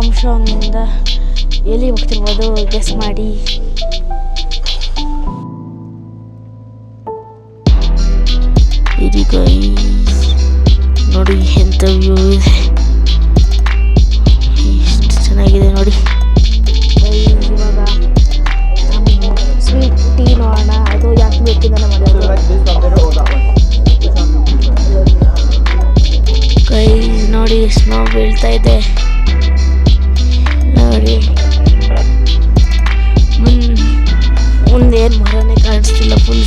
ಡಾಮ್ಶಾಂಗಿಂದ ಎಲ್ಲಿ ಹೋಗ್ತಿರ್ಬೋದು ಗೆಸ್ ಮಾಡಿ. ಇದೀಗ ನೋಡಿ ಎಂಥ ವ್ಯೂ ಇದೆ, ಎಷ್ಟು ಚೆನ್ನಾಗಿದೆ ನೋಡಿ. ಇವಾಗ ಸ್ವೀಟ್ ಟೀ ನೋಡೋಣ, ಅದು ಯಾಕೆ ಬೇಕಿಂದ ಮಾಡೋದು. ನೋಡಿ ಸ್ನೋ ಬೀಳ್ತಾ ಇದೆ ನೋಡಿ. ಮುಂದೇನು ಮರನೇ ಕಾಣಿಸ್ತಿಲ್ಲ, ಫುಲ್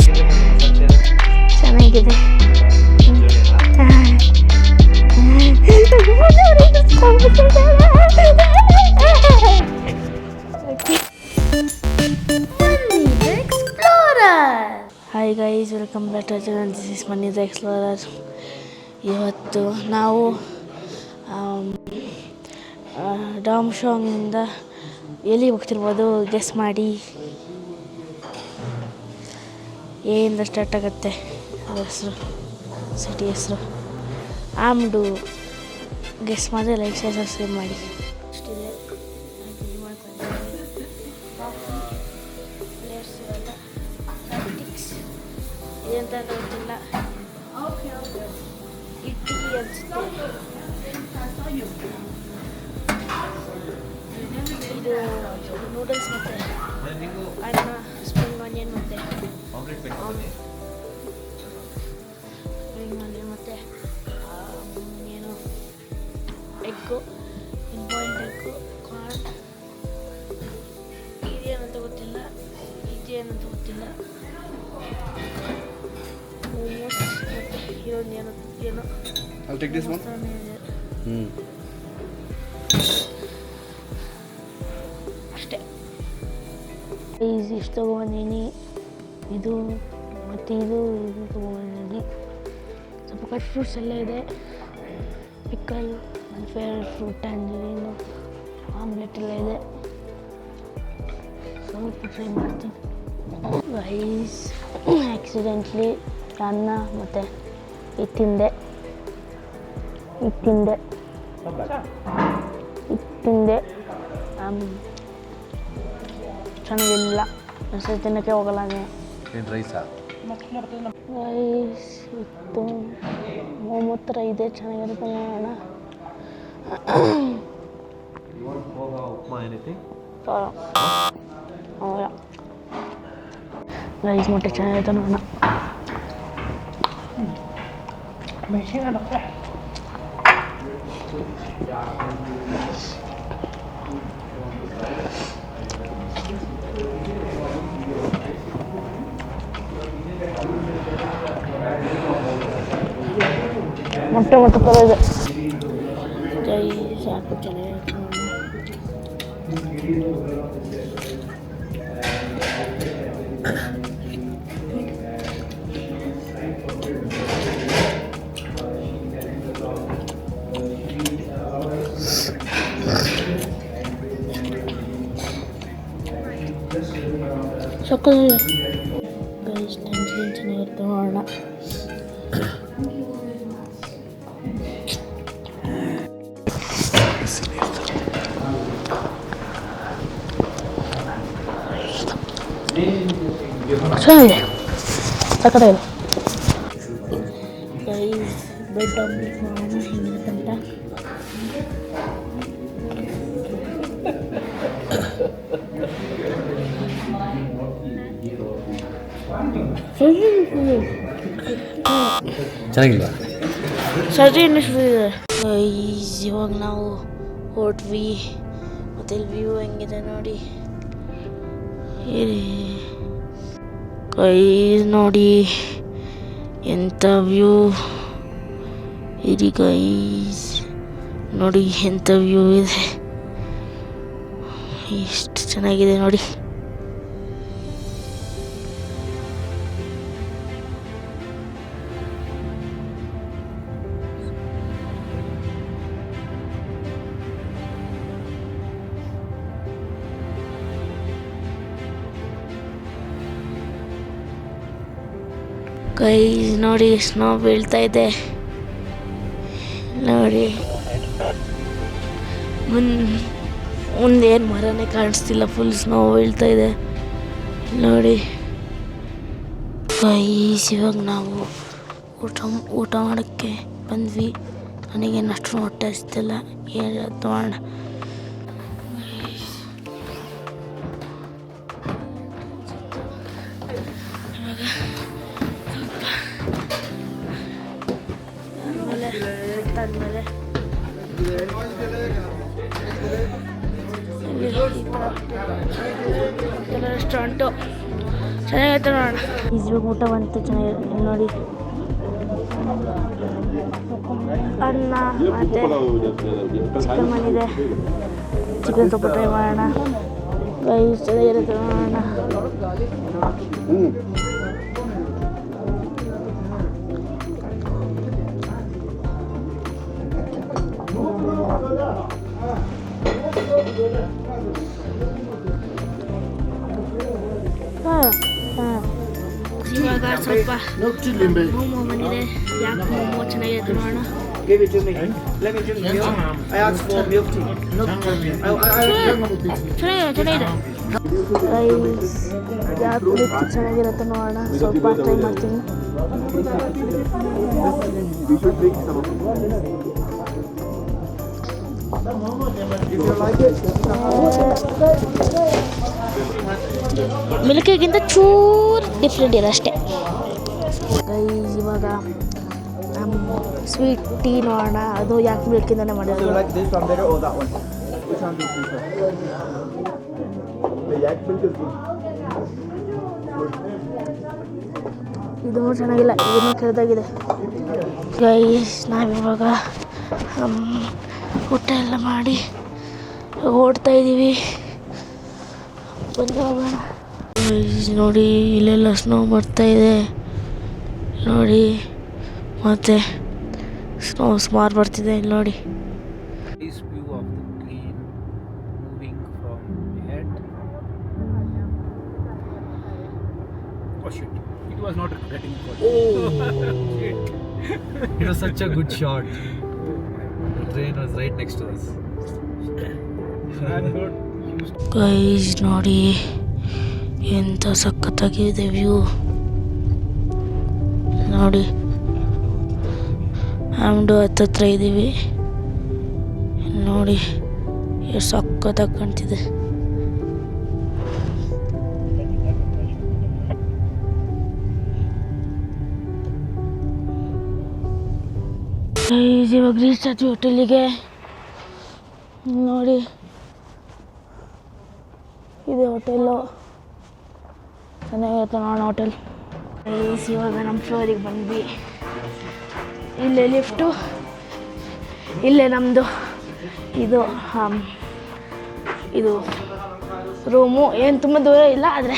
ಚೆನ್ನಾಗಿದೆ. Hi guys, welcome back to channel. This is money the explorer. ಇವತ್ತು ನಾವು ಡಾಮ್ಶಾಂಗಿಂದ ಎಲ್ಲಿ ಹೋಗ್ತಿರ್ಬೋದು ಗೆಸ್ ಮಾಡಿ. ಏನಿಂದ ಸ್ಟಾರ್ಟ್ ಆಗುತ್ತೆ ಹೆಸರು, ಸಿಟಿ ಹೆಸರು. ಆಮ್ಡು ಗೆಸ್ ಮಾಡಿದ್ರೆ ಲೈಕ್ ಶೇರ್ ಸಬ್ಸ್ಕ್ರೈಬ್ ಮಾಡಿ. ಅಷ್ಟಿದೆ, ಇದಂತ ಗೊತ್ತಿಲ್ಲ. ಇಡ್ಲಿ ಅನಿಸುತ್ತೆ ಇದು. ನೂಡಲ್ಸ್ ಮತ್ತು ಅನ್ನ, ಸ್ಪ್ರಿಂಗ್ ಆನಿಯನ್ ಮತ್ತು ಮತ್ತು ಏನು ಎಗ್ಗು, ಬಾಯ್ಲ್ಡ್ ಎಗ್ಗು, ಕಾರ್ನ್. ಇದೇನಂತ ಗೊತ್ತಿಲ್ಲ, ಇದೇನಂತ ಗೊತ್ತಿಲ್ಲ. ಮೋಮೋಸ್ ಮತ್ತು ಏನೋ ಅಷ್ಟೇ. ಇಷ್ಟು ತೊಗೊಂಡಿನಿ, ಇದು ಮತ್ತು ಇದು ತೊಗೊಂಡಿನಿ. ಸ್ವಲ್ಪ ಕಟ್ ಫ್ರೂಟ್ಸ್ ಎಲ್ಲ ಇದೆ, ಪಿಕಲ್, ನನ್ನ ಫೇವ್ರೆಟ್ ಫ್ರೂಟ್ ಟ್ಯಾಂಜರೀನು, ಆಮ್ಲೆಟ್ ಎಲ್ಲ ಇದೆ. ಸ್ವಲ್ಪ ಟ್ರೈ ಮಾಡ್ತೀನಿ. ಗೈಸ್, ಆಕ್ಸಿಡೆಂಟ್ಲಿ ಅನ್ನ ಮತ್ತು ಇಟ್ಟಿಂದೆ ಚೆನ್ನಾಗಿಲ್ಲ, ಅಷ್ಟೇ ತಿನ್ನೋಕ್ಕೆ ಹೋಗಲ್ಲ. ರೈಸ್ ಇತ್ತು, ಮೋಮೋ ಥರ ಇದೆ, ಚೆನ್ನಾಗಿರುತ್ತೆ. ನೋಡೋಣ. ರೈಸ್ ಮೊಟ್ಟೆ ಚೆನ್ನಾಗಿರುತ್ತೆ, ನೋಡೋಣ. ಮೊಟ್ಟೆ ಥರ ಇದೆ. ಸಾಕು, ಚೆನ್ನಾಗಿರುತ್ತೆ. ಸಕ್ಕತ್ತಾಗಿದೆ ಗೈಸ್, ಟ್ಯಾಂಜರೀನ್ ಚೆನ್ನಾಗಿರುತ್ತೆ, ನೋಡೋಣ. ಚೆನ್ನಾಗಿದೆ, ಸಕ್ಕತ್ತಾಗಿದೆ ಗೈಸ್. ಬ್ರೆಡ್ ಆಮ್ಲೆಟ್ ಮಾಡೋಣ ಹೆಂಗಿರುತ್ತಂತ. ಚೆನ್ನಾಗಿಲ್ಲ, ಸರಿ ಅನ್ನಿಸ್ಬಿಟ್ಟಿದೆ. ಇವಾಗ ನಾವು ಹೊರಟ್ವಿ, ಮತ್ತು ಇಲ್ಲಿ ವ್ಯೂ ಹೆಂಗಿದೆ ನೋಡಿ. ಗೈಸ್ ನೋಡಿ ಎಂಥ ವ್ಯೂ ಇದೆ ಗೈಸ್, ನೋಡಿ ಎಂಥ ವ್ಯೂ ಇದೆ, ಎಷ್ಟು ಚೆನ್ನಾಗಿದೆ ನೋಡಿ. ಗೈಸ್ ನೋಡಿ ಸ್ನೋ ಬೀಳ್ತಾ ಇದೆ ನೋಡಿ. ಮುಂದೇನು ಮರನೇ ಕಾಣಿಸ್ತಿಲ್ಲ, ಫುಲ್ ಸ್ನೋ ಬೀಳ್ತಾ ಇದೆ ನೋಡಿ ಗೈಸ್. ಇವಾಗ ನಾವು ಊಟ ಮಾಡೋಕ್ಕೆ ಬಂದ್ವಿ. ನನಗೇನು ಅಷ್ಟು ಹೊಟ್ಟೆ ಹಸ್ತಿಲ್ಲ, ಏನು ಮಾಡೋಣ. ಆಮೇಲೆ ರೆಸ್ಟೋರೆಂಟು ಚೆನ್ನಾಗಿರುತ್ತೆ ನೋಡೋಣ. ಇವಾಗ ಊಟ ಬಂತು, ಚೆನ್ನಾಗಿರುತ್ತೆ ನೋಡಿ. ಅನ್ನ ಮತ್ತು ಚಿಕನ್ ಬಂದಿದೆ, ಚಿಕನ್ ಸ್ವಲ್ಪ ಟ್ರೈ ಮಾಡೋಣ. ಚೆನ್ನಾಗಿರುತ್ತೆ ನೋಡೋಣ. ಇವಾಗ ಸ್ವಲ್ಪ ಮೋಮೋ ಬಂದಿದೆ, ಯಾಕೆ ಮೋಮೋ ಚೆನ್ನಾಗಿರುತ್ತೆ ನೋಡೋಣ. ಚೆನ್ನಾಗಿದೆ ಯಾಕೆ ಚೆನ್ನಾಗಿರುತ್ತೆ ನೋಡೋಣ. ಸ್ವಲ್ಪ ಟ್ರೈ ಮಾಡ್ತೀನಿ. ಮಿಲ್ಕಿಗಿಂತ ಚೂರು ಡಿಫ್ರೆಂಟ್ ಇದೆ ಅಷ್ಟೇ. ಗೈಸ್ ಇವಾಗ ಸ್ವೀಟ್ ಟೀ ನೋಡೋಣ. ಅದು ಯಾಕೆ ಮಿಲ್ಕಿಂದನೇ ಮಾಡಿರೋದು. ಇದು ಚೆನ್ನಾಗಿಲ್ಲ, ಇದನ್ನು ಕೆಳದಾಗಿದೆ. ಗೈಸ್ ನಾವಿವಾಗ ಊಟ ಎಲ್ಲ ಮಾಡಿ ಓಡ್ತಾ ಇದ್ದೀವಿ, ಬಂದು ಹೋಗೋಣ. ನೋಡಿ ಇಲ್ಲೆಲ್ಲ ಸ್ನೋ ಬರ್ತಾ ಇದೆ ನೋಡಿ, ಮತ್ತೆ ಸ್ನೋ ಸುಮಾರು ಬರ್ತಿದೆ ಇಲ್ಲಿ ನೋಡಿ. This view of the train moving from ahead. Oh shit! It was not getting caught. Oh shit! It was such a good shot. The train was right next to us. Guys ನೋಡಿ ಎಂಥ ಸಖತ್ತಾಗಿದೆ view ನೋಡಿ. ಆಮ್ಡು ಹತ್ತತ್ರ ಇದ್ದೀವಿ ನೋಡಿ, ಎಷ್ಟು ಸಖತ್ತಾಗಿ ಕಾಣ್ತಿದೆ. ಇವಾಗ ರೀಚ್ ಆದ್ವಿ ಹೋಟೆಲಿಗೆ ನೋಡಿ. ಇದೆ ಹೋಟೆಲ್ಲು, ಚೆನ್ನಾಗಿರುತ್ತೆ ನೋಡೋಣ ಹೋಟೆಲ್. ಇವಾಗ ನಮ್ಮ ಫ್ಲೋರಿಗೆ ಬಂದ್ವಿ. ಇಲ್ಲೇ ಲಿಫ್ಟು, ಇಲ್ಲೇ ನಮ್ಮದು ಇದು ರೂಮು. ಏನು ತುಂಬ ದೂರ ಇಲ್ಲ, ಆದರೆ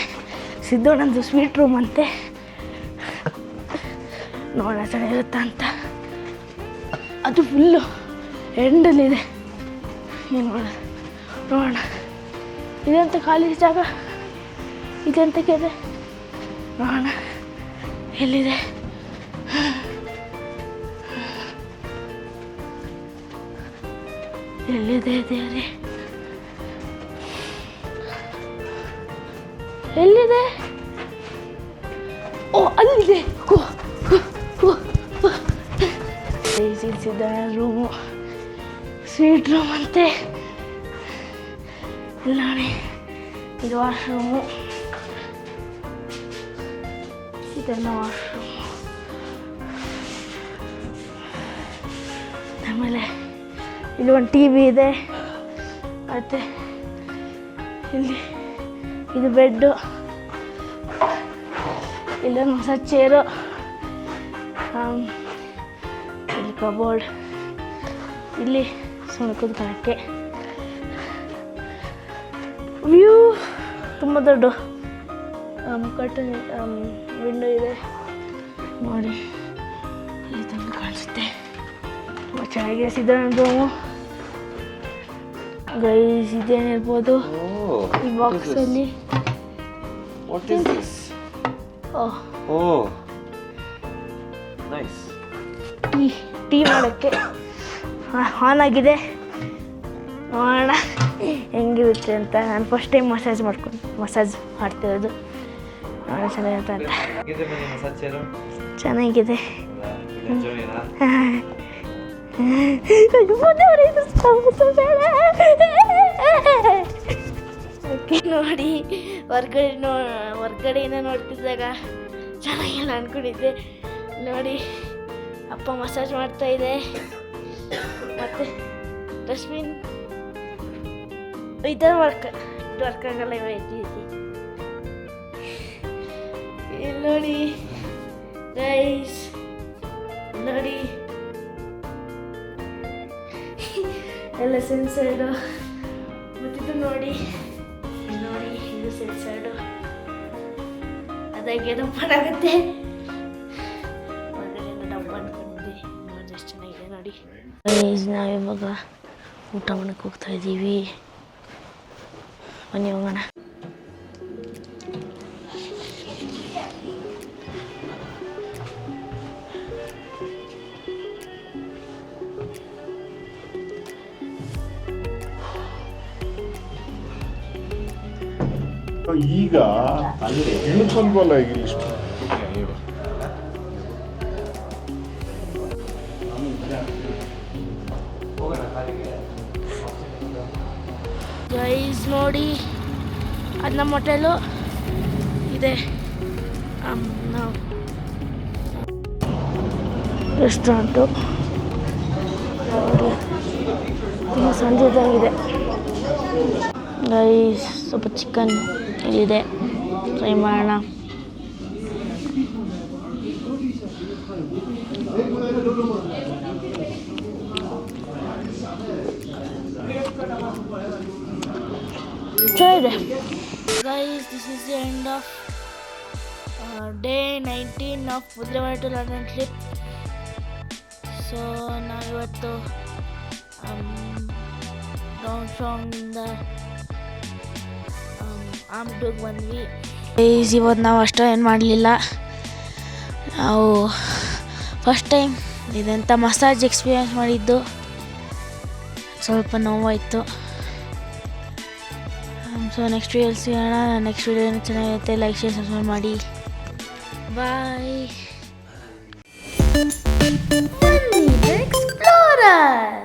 ಸಿದ್ದೋಣಂದು ಸ್ವೀಟ್ ರೂಮ್ ಅಂತೆ. ನೋಡೋಣ ಚೆನ್ನಾಗಿರುತ್ತಾ ಅಂತ. ಅದು ಫುಲ್ಲು ಎಂಡಲ್ಲಿದೆ. ಏನು ನೋಡೋಣ. ಇದಂತ ಖಾಲಿ ಜಾಗ, ಇದಂತಕ್ಕೆ ಇದೆ ನೋಡೋಣ ಎಲ್ಲಿದೆ. ಎಲ್ಲಿದೆ ದೇವ್ರೆ, ಎಲ್ಲಿದೆ? ಓ ಅಲ್ಲಿದೆ. ಸಿದ್ದಣ್ಣ ರೂಮು, ಸ್ವೀಟ್ ರೂಮ್ ಅಂತೆ. ಇಲ್ಲ ನೋಡಿ, ಇದು ವಾಶ್ರೂಮು, ಇದೆಲ್ಲ ವಾಶ್ರೂಮು. ಆಮೇಲೆ ಇಲ್ಲಿ ಒಂದು ಟಿ ವಿ ಇದೆ, ಮತ್ತು ಇಲ್ಲಿ ಇದು ಬೆಡ್ಡು, ಇಲ್ಲೊಂದು ಹೊಸ ಚೇರು, ಇಲ್ಲಿ ಕಬೋರ್ಡ್, ಇಲ್ಲಿ ಸುಮ್ಮನೆ ಕೂತ್ಕೊಳ್ಳೋಕ್ಕೆ. ವ್ಯೂ ತುಂಬ ದೊಡ್ಡ ಕರ್ಟನ್ ವಿಂಡೋ ಇದೆ ನೋಡಿ, ಇಲ್ಲಿ ತನಕ ಕಾಣಿಸುತ್ತೆ. ತುಂಬ ಚೆನ್ನಾಗಿದೆ ಸಿದ್ದಣ್ಣ ರೂಮು. ಗೈಸ್ ಇದೇನಿರ್ಬೋದು ಈ ಬಾಕ್ಸಲ್ಲಿ. ಟೀ ಮಾಡೋಕ್ಕೆ ಆನ್ ಆಗಿದೆ. ನೋಡೋಣ ಹೆಂಗಿರುತ್ತೆ ಅಂತ. ನಾನು ಫಸ್ಟ್ ಟೈಮ್ ಮಸಾಜ್ ಮಾಡ್ತಿರೋದು. ನೋಡೋಣ ಚೆನ್ನಾಗಿರುತ್ತೆ ಅಂತ. ಚೆನ್ನಾಗಿದೆ. ನೋಡಿ ಹೊರ್ಗಡೆಯಿಂದ ನೋಡ್ತಿದ್ದಾಗ ಚೆನ್ನಾಗಿಲ್ಲ ಅಂದ್ಕೊಂಡಿದ್ದೆ. ನೋಡಿ ಅಪ್ಪ ಮಸಾಜ್ ಮಾಡ್ತಾ ಇದೆ. ಮತ್ತು ಡಸ್ಟ್ಬಿನ್ ಈ ಥರ ವರ್ಕ್ ಆಗಲ್ಲ. ಇಲ್ಲಿ ನೋಡಿ ಗೈಸ್, ನೋಡಿ ಎಲ್ಲ ಸೆನ್ಸರ್ಡು. ಮತ್ತಿದು ನೋಡಿ ಇದು ಸೆನ್ಸರ್ಡು. ಅದಾಗೆ ಓಪನ್ ಆಗುತ್ತೆ. ಹೊರಗಡೆಯಿಂದ ಡಬ್ಬ ಅನ್ಕೊಂಡಿದ್ದೆ. ನೋಡಿ ಎಷ್ಟು ಚೆನ್ನಾಗಿದೆ ನೋಡಿ. ನಾವಿವಾಗ ಊಟ ಮಾಡಕ್ಕೆ ಹೋಗ್ತಾ ಇದ್ದೀವಿ. ಬನ್ನಿ ಹೋಗೋಣ. ಈಗ ಇಳಿಸಲ್ವಲ್ಲ ಈಗ ಇಷ್ಟು. ಗೈಸ್ ನೋಡಿ, ಅದು ನಮ್ಮ ಹೋಟೆಲು ಇದೆ. ನಾವು ರೆಸ್ಟೋರೆಂಟು ನೋಡಿ, ತುಂಬ ಸಂಜೆದಾಗಿದೆ. ಗೈಸ್ ಸ್ವಲ್ಪ ಚಿಕನ್ ಇಲ್ಲಿದೆ, ಟ್ರೈ ಮಾಡೋಣ. ಚೆನ್ನಾಗಿದೆ. Guys, this is the end of day 19 of Mudrewada to London trip. So ನಾವಿವತ್ತು ಡೌನ್ಟೌನಿಂದ ಆಮ್ಟೂಗೆ ಬಂದ್ವಿ. ಇವತ್ತು ನಾವು ಅಷ್ಟೇನು ಮಾಡಲಿಲ್ಲ. ನಾವು ಫಸ್ಟ್ ಟೈಮ್ ಇದಂಥ ಮಸಾಜ್ ಎಕ್ಸ್ಪೀರಿಯನ್ಸ್ ಮಾಡಿದ್ದು. ಸ್ವಲ್ಪ ನೋವಾಯಿತು. ಸೊ ನೆಕ್ಸ್ಟ್ ವಿಡಿಯೋಲಿ ಸಿಗೋಣ. ನೆಕ್ಸ್ಟ್ ವಿಡಿಯೋ ಚೆನ್ನಾಗಿರುತ್ತೆ. ಲೈಕ್, ಶೇರ್, ಸಬ್ಸ್ಕ್ರೈಬ್ ಮಾಡಿ. ಬಾಯ್. ಎಕ್ಸ್ಪ್ಲೋರರ್.